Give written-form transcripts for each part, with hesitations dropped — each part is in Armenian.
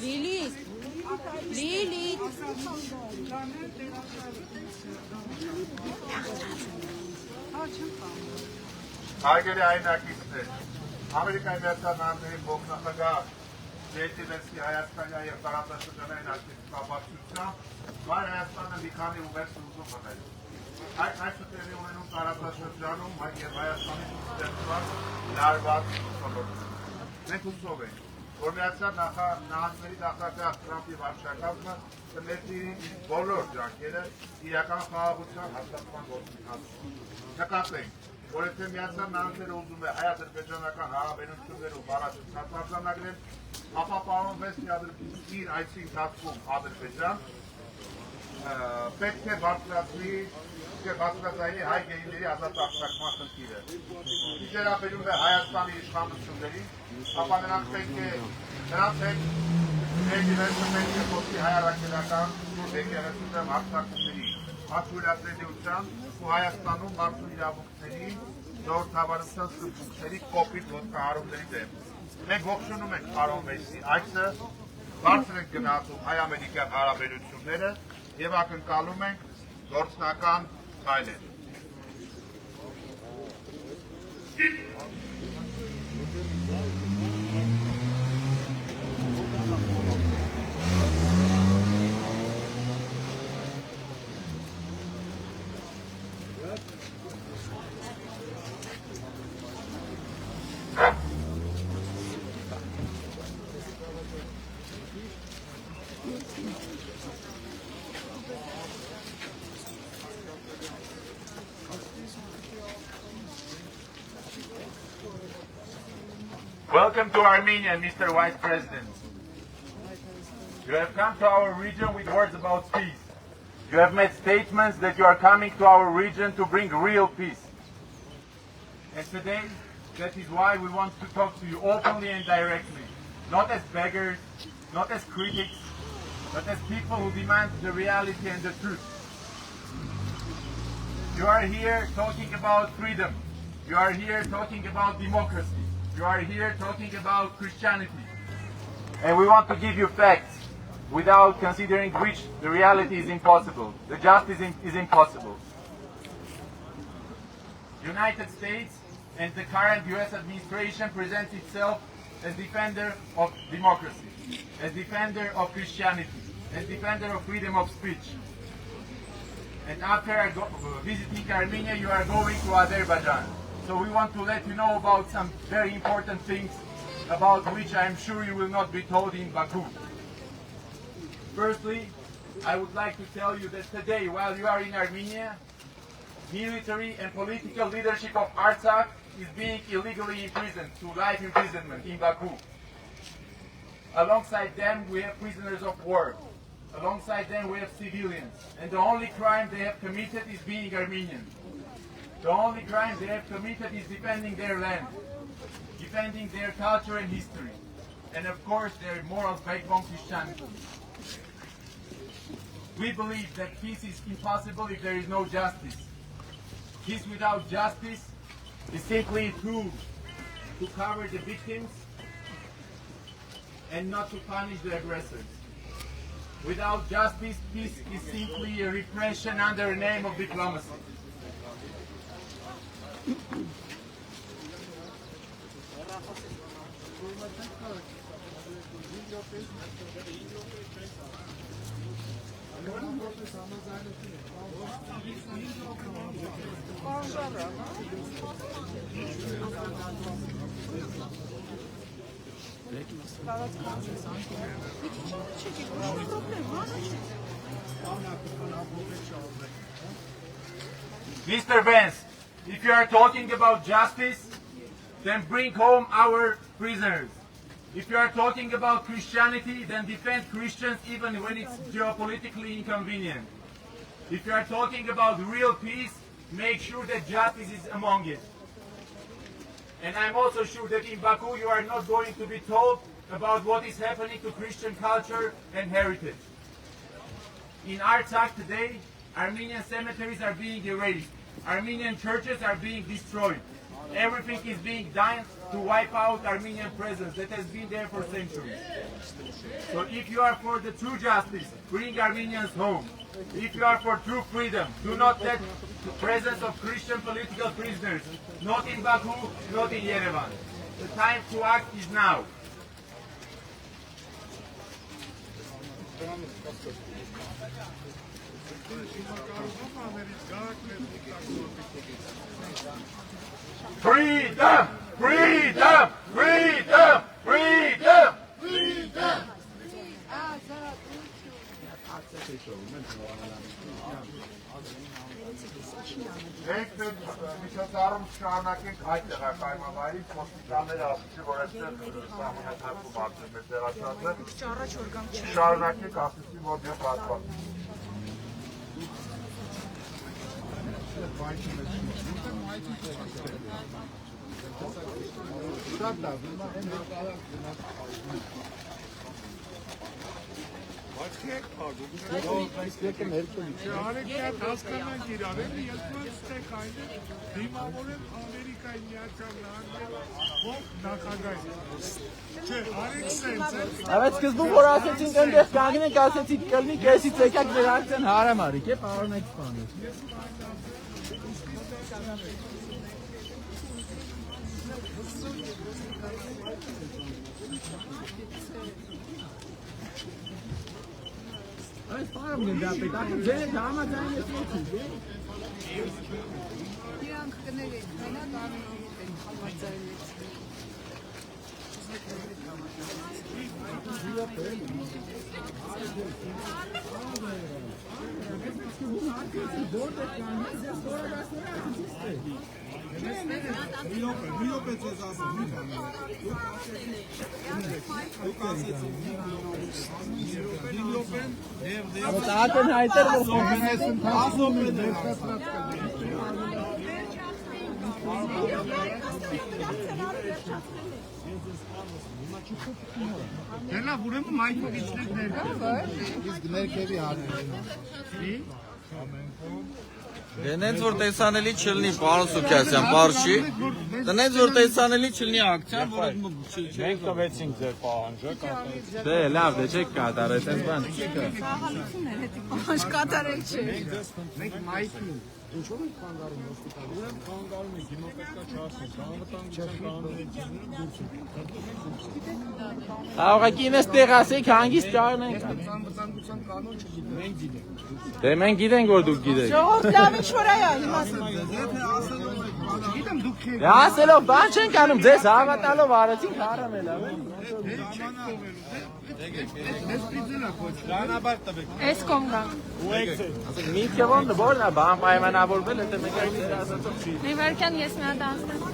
Լիլիթ, Լիլիթ։ Հարգելի հայրենակիցներ, Ամերիկայի Միացյալ Նահանգների փոխնախագահ Զելենսկի Հայաստանյան եւ տարածաշրջանային ակտիվացիությամբ Վայր Հայաստանը մի քանի ուղերձ ուզում մնել։ Այս տեղի ունենում տարածաշրջանում եւ Հայաստանի ստեղծված լարված ոլորտում։ Մենք հուսով ենք, որ Միացյալ Նահանգների նախագահ Թրամփի վարչակազմը կներդի բոլոր ջանքերը իրական խաղաղության հաստատման գործընթացում։ Նկատենք, որ եթե Միացյալ Նահանգները ուզում է հայ-ադրբեջանական հարաբերություններում առաջընթաց արձանագրել, ապա պարոն Վեսնյակը իր այցի ընթացքում Ադրբեջան պետք է բարձրացնի հայ գերիների ազատ արձակման խնդիրը։ Ինչ վերաբերում է Հայաստանի իշխանություններին, ապա նրանց հետ խոսքի հայ-առաքելական եկեղեցու դեմ հարձակումների հաշվիրատվելիության ու Հայաստանում մարդու իրավունքների ժողովրդավարության սկզբունքների կոպիտ ոտնահարումների դեմ։ Մենք ողջունում ենք պարոն Վեսի այցը, բարձր ենք գնահատում հայ-ամերիկյան հարաբերությունները եւ ակնկալում ենք գործնական քայլեր։ Welcome to Armenia, Mr. Vice President. You have come to our region with words about peace. You have made statements that you are coming to our region to bring real peace. And today, that is why we want to talk to you openly and directly, not as beggars, not as critics, but as people who demand the reality and the truth. You are here talking about freedom. You are here talking about democracy. You are here talking about Christianity. And we want to give you facts without considering which the reality is impossible. The justice is impossible. United States and the current US administration presents itself as defender of democracy, as defender of Christianity, as defender of freedom of speech. And after visiting Armenia, you are going to Azerbaijan. So we want to let you know about some very important things about which I am sure you will not be told in Baku. Firstly, I would like to tell you that today, while you are in Armenia, military and political leadership of Artsakh is being illegally imprisoned to life imprisonment in Baku. Alongside them, we have prisoners of war. Alongside them, we have civilians. And the only crime they have committed is being Armenian. The only crime they have committed is defending their land, defending their culture and history, and of course their moral backbone, Christianity. We believe that peace is impossible if there is no justice. Peace without justice is simply a tool to cover the victims and not to punish the aggressors. Without justice, peace is simply a repression under the name of diplomacy. Mr. Vance, if you are talking about justice, then bring home our prisoners. If you are talking about Christianity, then defend Christians even when it's geopolitically inconvenient. If you are talking about real peace, make sure that justice is among it. And I'm also sure that in Baku you are not going to be told about what is happening to Christian culture and heritage. In Artsakh today, Armenian cemeteries are being erased. Armenian churches are being destroyed. everything is being done to wipe out Armenian presence that has been there for centuries. So if you are for the true justice, bring Armenians home. If you are for true freedom, do not let the presence of Christian political prisoners, not in Baku, not in Yerevan. The time to act is now. Freedom! Freedom! Freedom! Freedom! Freedom! Մենք միջոցառում շարունակենք այդ տեղակայմավայրից, ոստիկանները ասեցի, որ այստեղ սահմանափակում արդեն մեր տեղացած է, շարունակենք ասեցի, որ դեպ հատված։ Արեգյատ հասկանանք իրար են, ելքված ստեք այն է, դիմավորել Ամերիկայի միացյալ նահանգներով նախագահ։ Չէ, արեք սենց է։ Բայց սկզբում որ ասեցինք այնտեղ կանգնենք, ասեցիք կլնի կեսից եկակ վերակցեն հարամ արիք, է պարոնեք սպանեք։ Այս պարում գնդապետ, ակում ձենեք համաձայն ես ոչինչ, է։ Իրանք կներեք, մենակ Արմենիայից են համաձայնեցին։ Ատեն հայտեր որ Դելա ուրեմն մայթուկիցներ ներկա։ իսկ ներքևի հարցը։ Դենենց որ տեսանելի չլինի պարոն Սուքյասյան, պարշի, դենենց որ տեսանելի չլինի ակցիան, որ Մենք տվեցինք ձեր պահանջը, Դե լավ, դե չեք կատարել, այդպես բան չի կա։ Խաղալություն էր հետի պահանջ կատարել չէ։ մենք մայթին ինչու ենք խանգարում ոստիկան։ Ուրեմն խանգարում ենք դիմապետկա չասենք, անվտանգության կանոնները դուրս։ Աղակի ինձ տեղ ասեք հանգիստ ճարնենք։ Անվտանգության կանոն չգիտենք, մենք գիտենք։ Դե մենք գիտենք որ դուք գիտեք։ Ժողովուրդ լավ ինչ որ այա հիմա։ Չգիտեմ դուք եք։ Դե ասելով բան չենք անում, ձեզ հավատալով արեցինք հարամել, Էս կոմ գան։ ասեք միտքը որն է բան պայմանավորվել, եթե մենք այդպես ասածով չի։ Նիվերքյան ես մի հատ անցնեմ։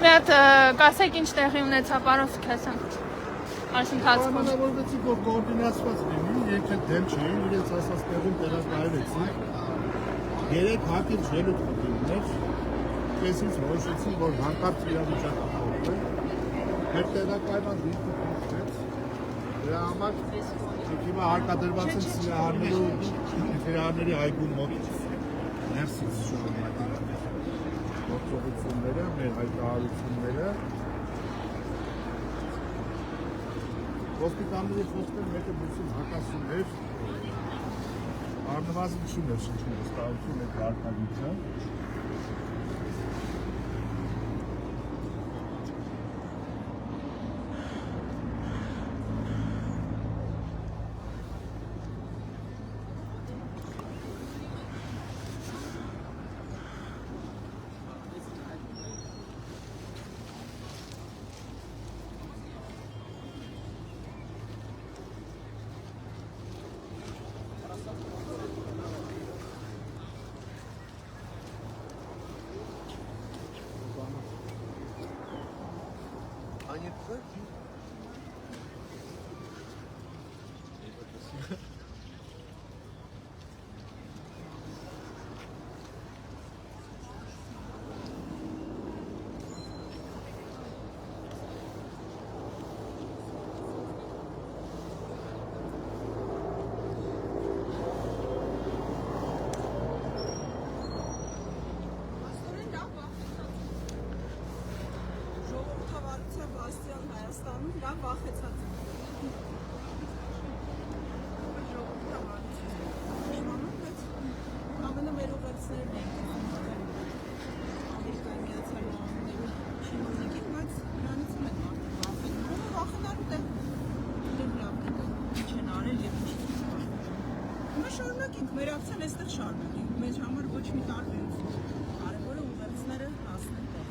Մեհատ կասեք ինչ տեղի ունեցա պարոն Սուքյասյան։ Այս ընթացքում Պայմանավորվեցիք, որ կոորդինացված լինի, երկը դեմ չէին, իրենց ասած տեղում տեղակայվեցին։ 3 հատից ելույթ խնդիրներ, կեսից որոշեցին, որ հանկարծ իրավիճակը փոխվի։ Մեր տեղակայման դեպքը փոխվեց։ Դրա համար հիմա հարկադրված են Սիրահարների այգու մոտ ներսից շրջանակի գործողությունները, մեր հայտարարությունները։ Ոստիկանների խոսքեր մեկը բուսին հակասում էր, առնվազն չուն էր շնչում վստահություն այդ հարկադրության։ Աստիճան Հայաստանում իրան վախեցած են։ Ամենը մեր ուղերձներն են Ամերիկայի Միացյալ Նահանգների շինություններին, բայց նրանից են մարդիկ վախենում, վախենալու տեղ ինչ են արել և ինչ են արել։ Հիմա շարունակենք, մեր ակցիան այստեղ շարունակենք, մեր համար ոչ մի տարբերություն։ Կարևորը ուղերձները հասնեն տեղ։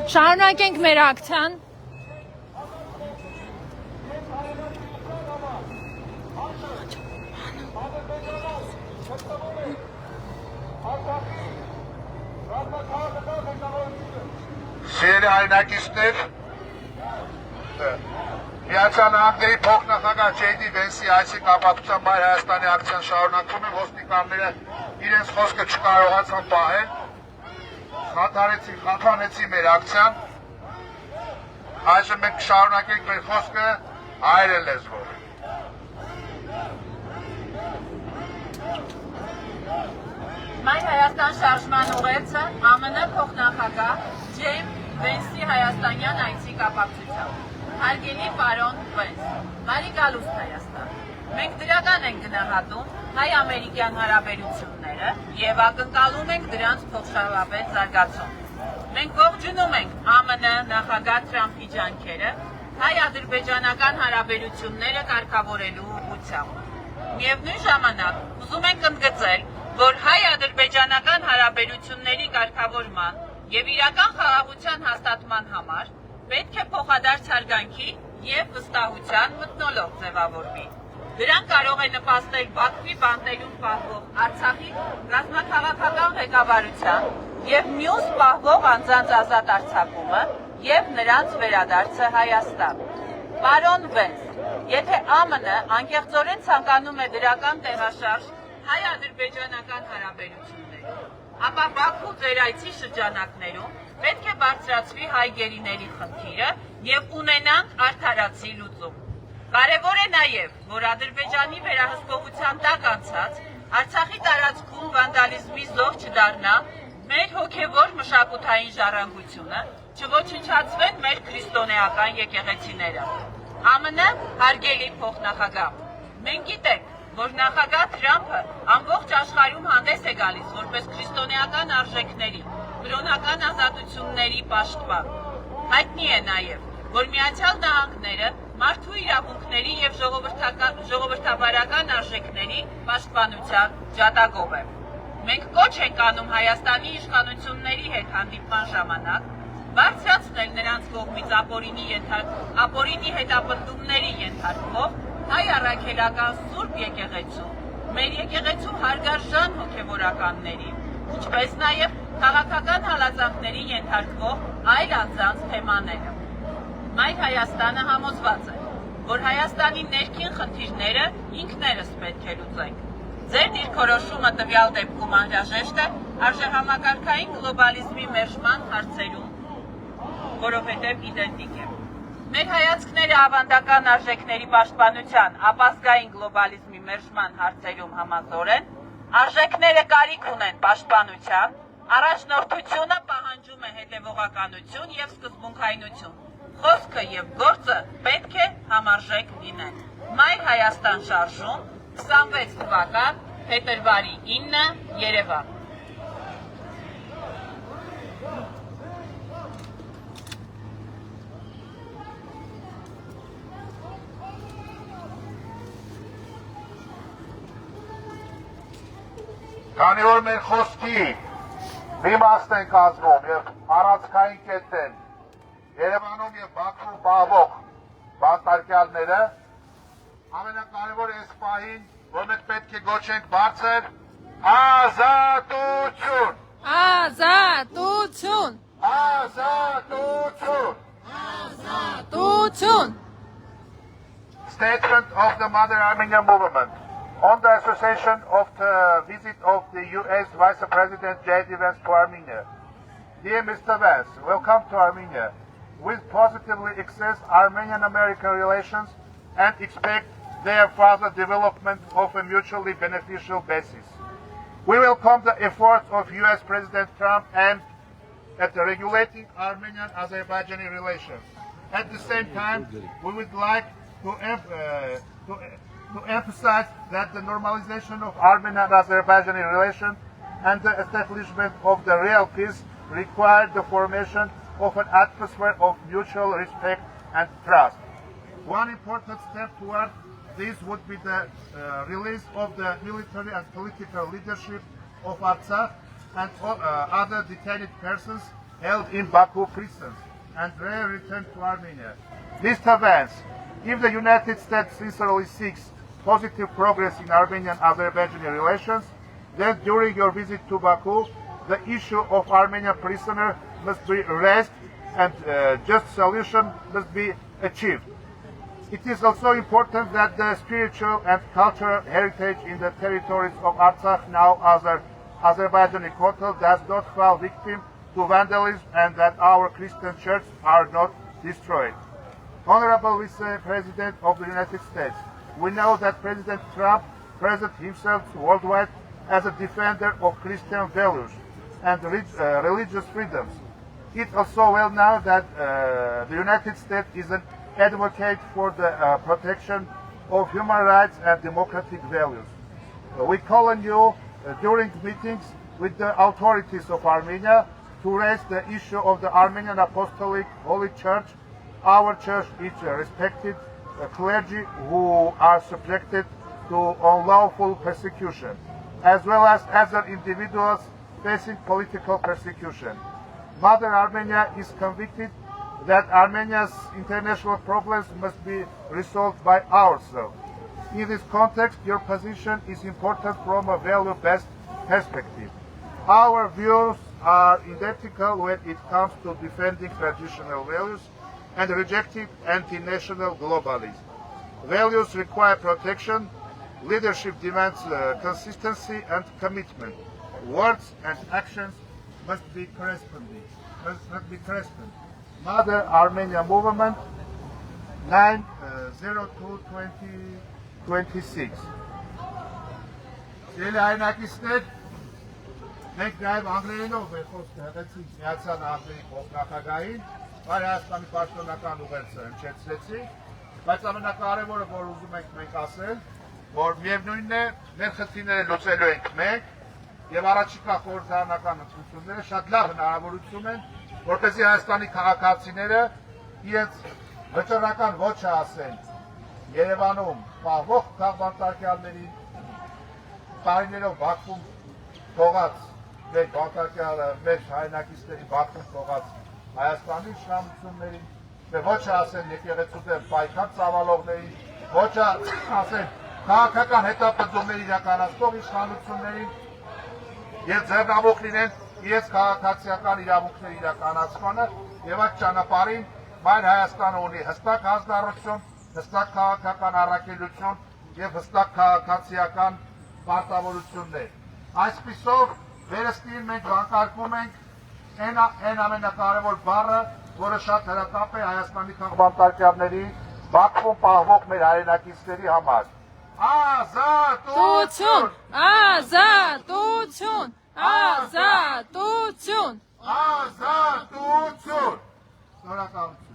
Շարունակենք մեր ակցիան։ Սիրելի հայրենակիցներ, Միացյալ Նահանգների փոխնախագահ Ջեյդի Վենսի այսի կապակցությամբ Մայր Հայաստանի ակցիան շարունակվում է, ոստիկանները իրենց խոսքը չկարողացան պահել, խաթանեցին մեր ակցիան, այժմ մենք շարունակենք մեր խոսքը հայերեն լեզվով։ Մայր Հայաստան շարժման ուղերձը ԱՄՆ փոխնախագահ Ջեյմս Վենսի հայաստանյան այցի կապակցությամբ։ Հարգելի պարոն Վենս, բարի գալուստ Հայաստան։ Մենք դրական ենք գնահատում հայ-ամերիկյան հարաբերությունները և ակնկալում ենք դրանց փոխշահավետ զարգացում։ Մենք ողջունում ենք ԱՄՆ նախագահ Թրամփի ջանքերը հայ-ադրբեջանական հարաբերությունները կարգավորելու ուղղությամբ։ Միևնույն ժամանակ ուզում ենք ընդգծել, որ հայ-ադրբեջանական հարաբերությունների կարգավորման և իրական խաղաղության հաստատման համար պետք է փոխադարձ հարգանքի և վստահության մթնոլորտ ձևավորվի։ Դրան կարող է նպաստել Բաքվի բանտերում պահվող Արցախի ռազմաքաղաքական ղեկավարության և մյուս պահվող անձանց ազատ արձակումը և նրանց վերադարձը Հայաստան։ Պարոն Վենս, եթե ԱՄՆ անկեղծորեն ցանկանում է դրական տեղաշարժ հայ-ադրբեջանական հարաբերություններում, ապա Բաքու ձեր այցի շրջանակներում պետք է բարձրացվի հայ գերիների խնդիրը և ունենանք արդարացի լուծում։ Կարևոր է նաև, որ Ադրբեջանի վերահսկողության տակ անցած Արցախի տարածքում վանդալիզմի զոհ չդառնա մեր հոգևոր մշակութային ժառանգությունը, չոչնչացվեն մեր քրիստոնեական եկեղեցիները։ ԱՄՆ հարգելի փոխնախագահ, մենք գիտենք, որ նախագահ Թրամփը ամբողջ աշխարհում հանդես է գալիս որպես քրիստոնեական արժեքների, կրոնական ազատությունների պաշտպան։ Հայտնի է նաև, որ Միացյալ Նահանգները մարդու իրավունքների և ժողովրդավարական արժեքների պաշտպանության ջատագով է։ Մենք կոչ ենք անում Հայաստանի իշխանությունների հետ հանդիպման ժամանակ բարձրացնել նրանց կողմից ապօրինի հետապնդումների ենթարկվող հայ առաքելական սուրբ եկեղեցու, մեր եկեղեցու հարգարժան հոգևորականների, ինչպես նաև քաղաքական հալածանքների ենթարկվող այլ անձանց թեմաները։ Մայր Հայաստանը համոզված է, որ Հայաստանի ներքին խնդիրները ինքներս պետք է լուծենք։ Ձեր դիրքորոշումը տվյալ դեպքում անհրաժեշտ է արժեհամակարգային գլոբալիզմի մերժման հարցերում, որովհետև իդենտիկ է։ Մեր հայացքները ավանդական արժեքների պաշտպանության, ապազգային գլոբալիզմի մերժման հարցերում համազոր են, արժեքները կարիք ունեն պաշտպանության, առաջնորդությունը պահանջում է հետևողականություն և սկզբունքայնություն։ Խոսքը և գործը պետք է համարժեք լինեն։ Մայր Հայաստան շարժում, 26 թվական, փետրվարի 9, Երևան։ Քանի որ մեր խոսքի մի մասն են կազմում եւ առանցքային կետն Երևանում եւ Բաքվում պահվող բանտարկյալները, ամենակարևորը այս պահին, որ մենք պետք է գոչենք բարձր ազատություն, Ազատություն, ազատություն, ազատություն։ Statement of the Mother Armenia Movement on the association of the visit of the U.S. Vice President J.D. Vance to Armenia. Dear Mr. Vance, welcome to Armenia. We positively assess Armenian-American relations and expect their further development of a mutually beneficial basis. We welcome the efforts of U.S. President Trump and at regulating Armenian-Azerbaijani relations. At the same time, we would like to emphasize that the normalization of Armenian-Azerbaijani relations and the establishment of the real peace require the formation of an atmosphere of mutual respect and trust. One important step toward this would be the release of the military and political leadership of Artsakh and other detained persons held in Baku prisons and their return to Armenia. Mr. Vance, if the United States sincerely seeks positive progress in Armenian-Azerbaijani relations, then during your visit to Baku, the issue of Armenian prisoners must be raised and just solution must be achieved. It is also important that the spiritual and cultural heritage in the territories of Artsakh, now Azerbaijani control, does not fall victim to vandalism and that our Christian churches are not destroyed. Honorable Vice President of the United States, we know that President Trump presents himself worldwide as a defender of Christian values and religious freedoms. It's also well known that the United States is an advocate for the protection of human rights and democratic values. We call on you during meetings with the authorities of Armenia to raise the issue of the Armenian Apostolic Holy Church. Our church is respected clergy who are subjected to unlawful persecution, as well as other individuals facing political persecution. Mother Armenia is convinced that Armenia's international problems must be resolved by ourselves. In this context, your position is important from a value-based perspective. Our views are identical when it comes to defending traditional values and rejecting anti-national globalism. Values require protection. Leadership demands consistency and commitment. Words and actions must be corresponding. Mother Armenia Movement, 9/02/2026. Սիրելի հայրենակիցներ, մենք նաև անգլերենով խոսքը հղեցինք Միացյալ Նահանգների փոխնախագահին, Մայր Հայաստանի պաշտոնական ուղերձը հնչեցրեցի, բայց ամենակարևորը, որ ուզում ենք մենք ասել, որ միևնույնն է, մեր խնդիրները լուծելու ենք մենք, եւ առաջիկա խորհրդարանական ընտրությունները շատ լավ հնարավորություն են, որպեսզի Հայաստանի քաղաքացիները իրենց վճռական ոչը ասեն Երևանում պահվող քաղաքացիներին, տարիներով Բաքվում թողած մեր բանտարկյալը, մեր հայրենակիցների Բաքվում թողած Հայաստանի իշխանություններին, ոչը ասեն եկեղեցու դեմ պայքար ծավալողներին, ոչը ասեն քաղաքական հետապնդումներ իրականացնող իշխանություններին եւ ձեռնամուխ լինեն իրենց քաղաքացիական իրավունքների իրականացմանը եւ այդ ճանապարհին Մայր Հայաստանը ունի հստակ հանձնառություն, հստակ քաղաքական առաքելություն եւ հստակ քաղաքացիական պարտավորություններ։ Այսպիսով վերստին մենք վանկարկում ենք այն ամենակարևոր բառը, որը շատ հրատապ է Հայաստանի քաղաքականների Բաքվում պահվող մեր հայրենակիցների համար։ Ազատություն! Ազատություն! Ազատություն! Ազատություն! Շնորհակալություն։